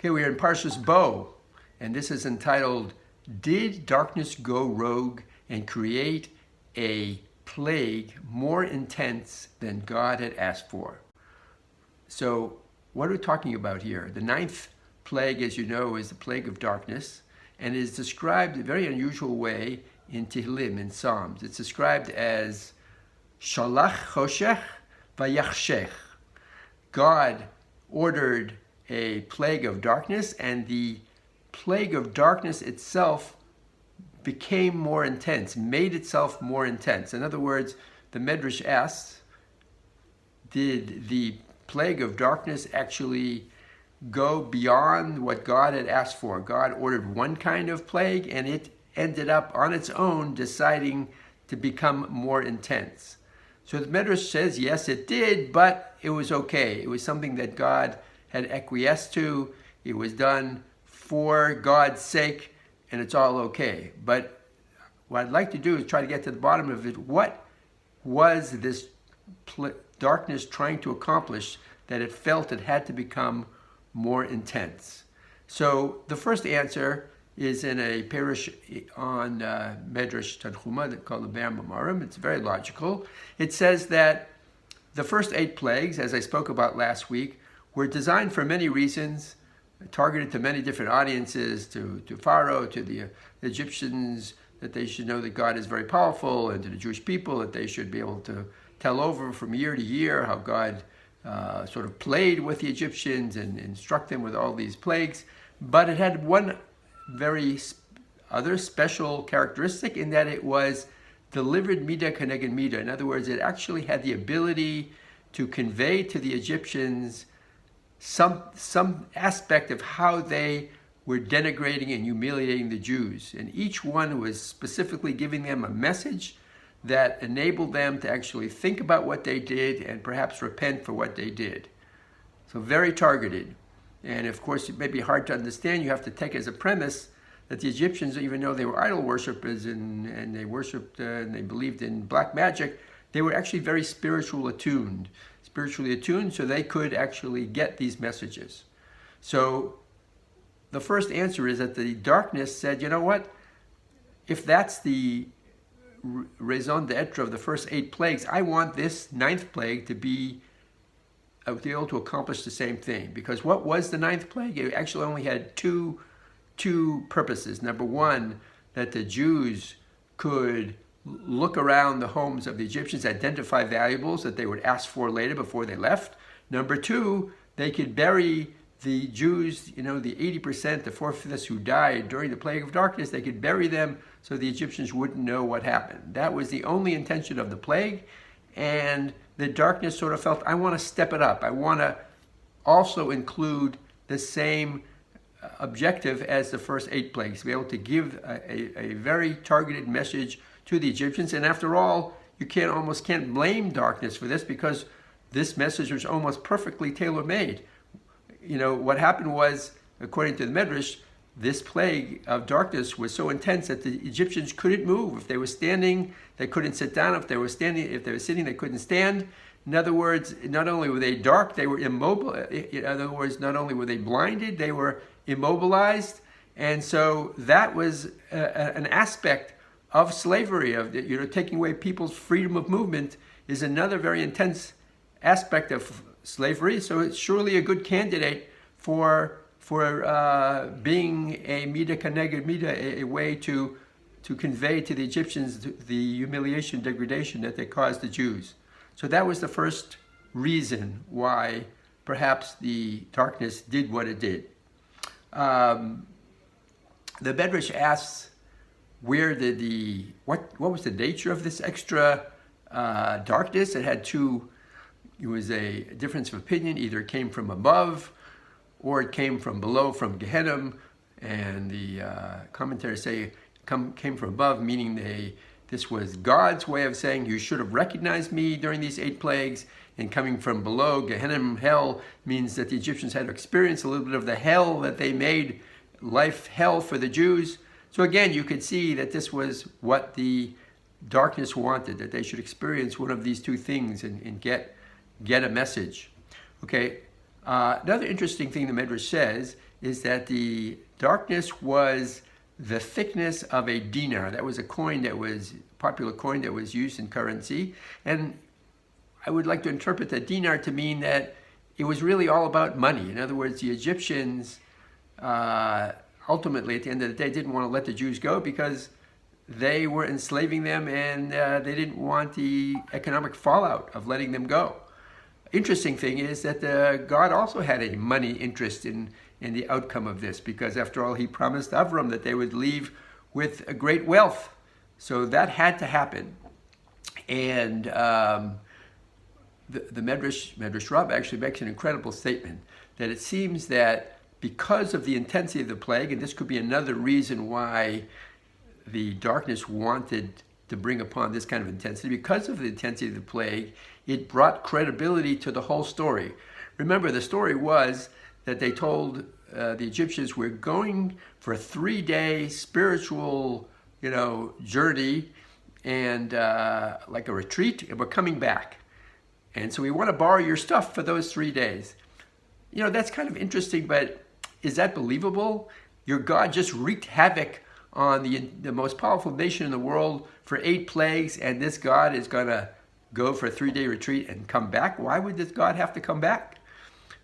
Okay, we are in Parshat Bo, and this is entitled, Did Darkness Go Rogue and Create a Plague More Intense Than God Had Asked For? So, what are we talking about here? The ninth plague, as you know, is the plague of darkness, and is described in a very unusual way in Tehillim, in Psalms. It's described as Shalach Choshech Vayachshech. God ordered a plague of darkness, and the plague of darkness itself became more intense, made itself more intense. In other words, the Midrash asks, did the plague of darkness actually go beyond what God had asked for? God ordered one kind of plague, and it ended up on its own deciding to become more intense. So the Midrash says, yes, it did, but it was okay. It was something that God had acquiesced to. It was done for God's sake, and it's all okay. But what I'd like to do is try to get to the bottom of it. What was this darkness trying to accomplish that it felt it had to become more intense? So the first answer is in a parish on Midrash Tanchuma called the Be'er Mamarim. It's very logical. It says that the first 8 plagues, as I spoke about last week, were designed for many reasons, targeted to many different audiences, to Pharaoh, to the Egyptians, that they should know that God is very powerful, and to the Jewish people, that they should be able to tell over from year to year how God sort of played with the Egyptians and struck them with all these plagues. But it had one very other special characteristic, in that it was delivered midah keneged midah. In other words, it actually had the ability to convey to the Egyptians some aspect of how they were denigrating and humiliating the Jews. And each one was specifically giving them a message that enabled them to actually think about what they did and perhaps repent for what they did. So very targeted. And of course, it may be hard to understand. You have to take as a premise that the Egyptians, even though they were idol worshippers and they worshipped and they believed in black magic, they were actually very spiritually attuned, so they could actually get these messages. So the first answer is that the darkness said, you know what? If that's the raison d'etre of the first 8 plagues, I want this 9th plague to be able to accomplish the same thing. Because what was the 9th plague? It actually only had two purposes. Number one, that the Jews could look around the homes of the Egyptians, identify valuables that they would ask for later before they left. Number two, they could bury the Jews, the 80%, the 4/5 who died during the plague of darkness, they could bury them so the Egyptians wouldn't know what happened. That was the only intention of the plague. And the darkness sort of felt, I want to step it up. I want to also include the same objective as the first 8 plagues, to be able to give a very targeted message to the Egyptians. And after all, you almost can't blame darkness for this, because this message was almost perfectly tailor-made. What happened was, according to the Midrash, this plague of darkness was so intense that the Egyptians couldn't move. If they were standing, they couldn't sit down. If they were sitting, they couldn't stand. In other words, not only were they dark, they were immobile. In other words, not only were they blinded, they were immobilized. And so that was an aspect of slavery, of taking away people's freedom of movement, is another very intense aspect of slavery. So it's surely a good candidate for being a midah keneged midah, a way to convey to the Egyptians the humiliation, degradation that they caused the Jews. So that was the first reason why perhaps the darkness did what it did. The Midrash asks, where did what was the nature of this extra darkness? It was a difference of opinion. Either it came from above or it came from below, from Gehenna. And the commentators say came from above, meaning this was God's way of saying, you should have recognized me during these 8 plagues. And coming from below, Gehenna, hell, means that the Egyptians had to experience a little bit of the hell that they made life hell for the Jews. So again, you could see that this was what the darkness wanted, that they should experience one of these 2 things and get a message. Okay, another interesting thing the Midrash says is that the darkness was the thickness of a dinar. That was a coin that was popular coin that was used in currency. And I would like to interpret the dinar to mean that it was really all about money. In other words, the Egyptians ultimately, at the end of the day, didn't want to let the Jews go because they were enslaving them, and they didn't want the economic fallout of letting them go. Interesting thing is that God also had a money interest in the outcome of this, because after all, he promised Avram that they would leave with a great wealth. So that had to happen. And the Midrash Rabbah actually makes an incredible statement that it seems that because of the intensity of the plague, and this could be another reason why the darkness wanted to bring upon this kind of intensity, because of the intensity of the plague, it brought credibility to the whole story. Remember, the story was that they told the Egyptians, we're going for a 3-day spiritual, journey, and like a retreat, and we're coming back. And so we want to borrow your stuff for those 3 days. That's kind of interesting, but is that believable? Your God just wreaked havoc on the most powerful nation in the world for 8 plagues, and this God is going to go for a 3-day retreat and come back? Why would this God have to come back?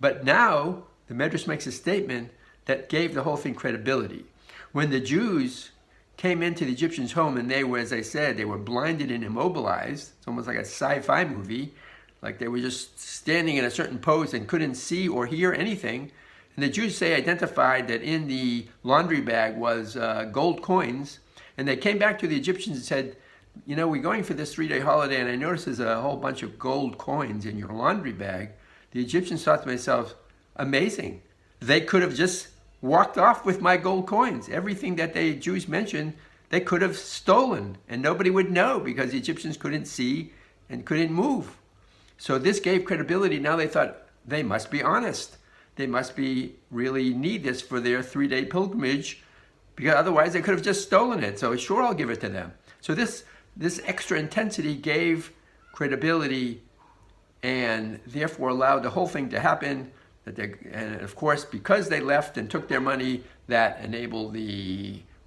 But now, the Midrash makes a statement that gave the whole thing credibility. When the Jews came into the Egyptians' home, and they were, as I said, they were blinded and immobilized. It's almost like a sci-fi movie. Like they were just standing in a certain pose and couldn't see or hear anything. And the Jews identified that in the laundry bag was gold coins. And they came back to the Egyptians and said, we're going for this 3-day holiday, and I noticed there's a whole bunch of gold coins in your laundry bag. The Egyptians thought to themselves, amazing. They could have just walked off with my gold coins. Everything that the Jews mentioned, they could have stolen, and nobody would know because the Egyptians couldn't see and couldn't move. So this gave credibility. Now they thought, they must be honest. They must be really need this for their 3-day pilgrimage, because otherwise they could have just stolen it. So sure, I'll give it to them. So this extra intensity gave credibility and therefore allowed the whole thing to happen. And of course, because they left and took their money, that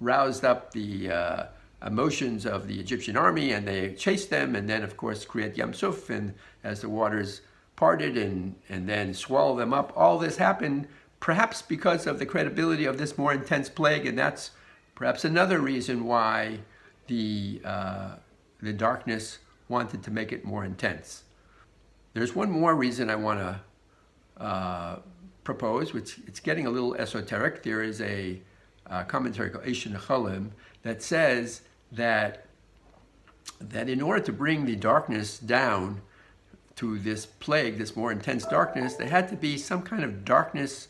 roused up the emotions of the Egyptian army, and they chased them, and then of course create Yam Suf, and as the waters parted and then swallow them up. All this happened perhaps because of the credibility of this more intense plague, and that's perhaps another reason why the darkness wanted to make it more intense. There's one more reason I want to propose, which it's getting a little esoteric. There is a commentary called Eshin Chalim that says that in order to bring the darkness down to this plague, this more intense darkness, there had to be some kind of darkness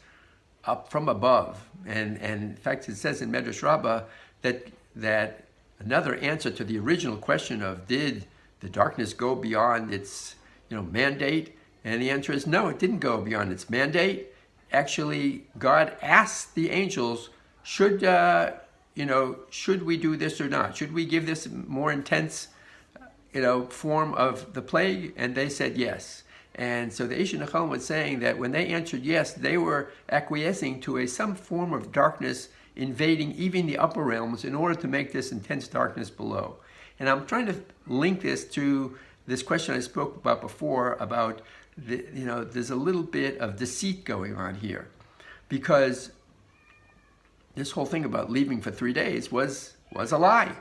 up from above. And in fact, it says in Midrash Rabbah that another answer to the original question of did the darkness go beyond its mandate? And the answer is no, it didn't go beyond its mandate. Actually, God asked the angels, should we do this or not? Should we give this more intense form of the plague? And they said yes. And so the Eshin Chalim was saying that when they answered yes, they were acquiescing to some form of darkness invading even the upper realms in order to make this intense darkness below. And I'm trying to link this to this question I spoke about before about, there's a little bit of deceit going on here, because this whole thing about leaving for 3 days was a lie.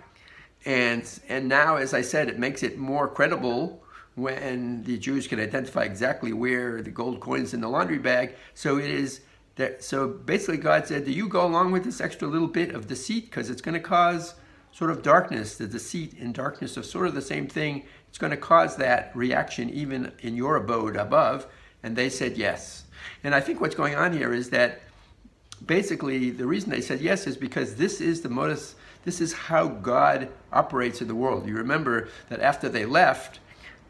And now, as I said, it makes it more credible when the Jews can identify exactly where the gold coins in the laundry bag. So basically God said, do you go along with this extra little bit of deceit? Because it's going to cause sort of darkness. The deceit and darkness are sort of the same thing. It's going to cause that reaction even in your abode above. And they said yes. And I think what's going on here is that basically the reason they said yes is because this is the modus, this is how God operates in the world. You remember that after they left,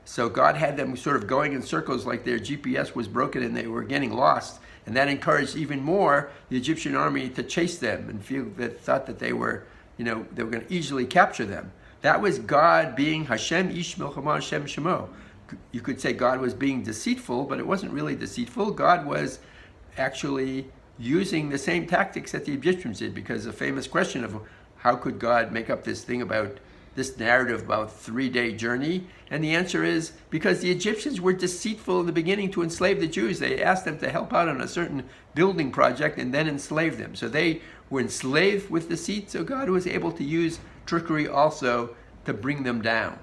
so God had them sort of going in circles like their GPS was broken and they were getting lost. And that encouraged even more the Egyptian army to chase them and thought that they were going to easily capture them. That was God being Hashem Ish Milchama Hashem Shemo. You could say God was being deceitful, but it wasn't really deceitful. God was actually using the same tactics that the Egyptians did, because the famous question of how could God make up this thing about this narrative about 3-day journey? And the answer is because the Egyptians were deceitful in the beginning to enslave the Jews. They asked them to help out on a certain building project and then enslaved them. So they were enslaved with deceit, so God was able to use trickery also to bring them down.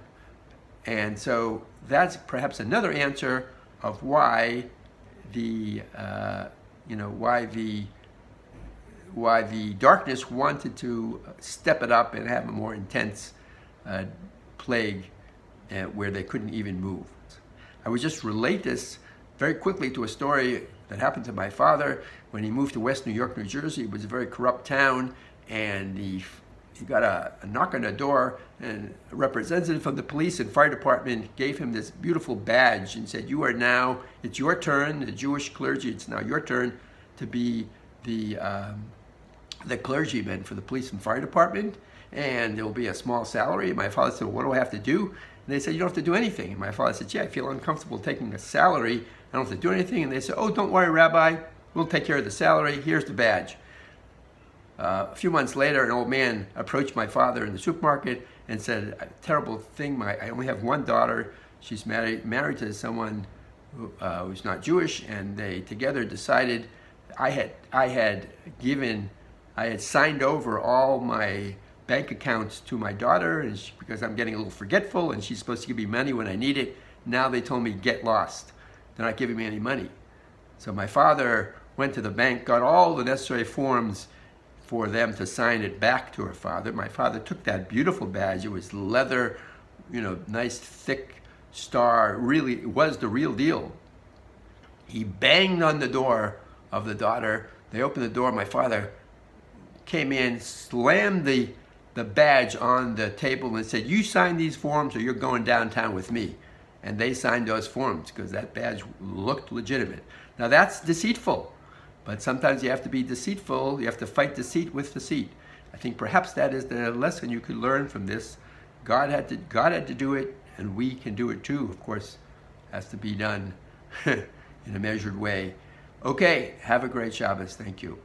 And so that's perhaps another answer of why the why the darkness wanted to step it up and have a more intense plague where they couldn't even move. I would just relate this very quickly to a story that happened to my father when he moved to West New York, New Jersey. It was a very corrupt town, and he got a knock on the door, and a representative from the police and fire department gave him this beautiful badge and said, "You are now, it's your turn, the Jewish clergy, it's now your turn to be the clergyman for the police and fire department, and there will be a small salary." And my father said, "Well, what do I have to do?" And they said, "You don't have to do anything." And my father said, "Yeah, I feel uncomfortable taking a salary. I don't have to do anything." And they said, "Oh, don't worry, Rabbi, we'll take care of the salary. Here's the badge." A few months later, an old man approached my father in the supermarket and said, "A terrible thing, I only have one daughter. She's married to someone who's not Jewish," and they together decided I had signed over all my bank accounts to my daughter, and because I'm getting a little forgetful and she's supposed to give me money when I need it. Now they told me, "Get lost. They're not giving me any money." So my father went to the bank, got all the necessary forms for them to sign it back to her father. My father took that beautiful badge. It was leather, nice thick star. Really, it was the real deal. He banged on the door of the daughter. They opened the door. My father came in, slammed the badge on the table and said, "You sign these forms or you're going downtown with me." And they signed those forms because that badge looked legitimate. Now that's deceitful. But sometimes you have to be deceitful. You have to fight deceit with deceit. I think perhaps that is the lesson you could learn from this. God had to do it, and we can do it too. Of course, it has to be done in a measured way. Okay, have a great Shabbos. Thank you.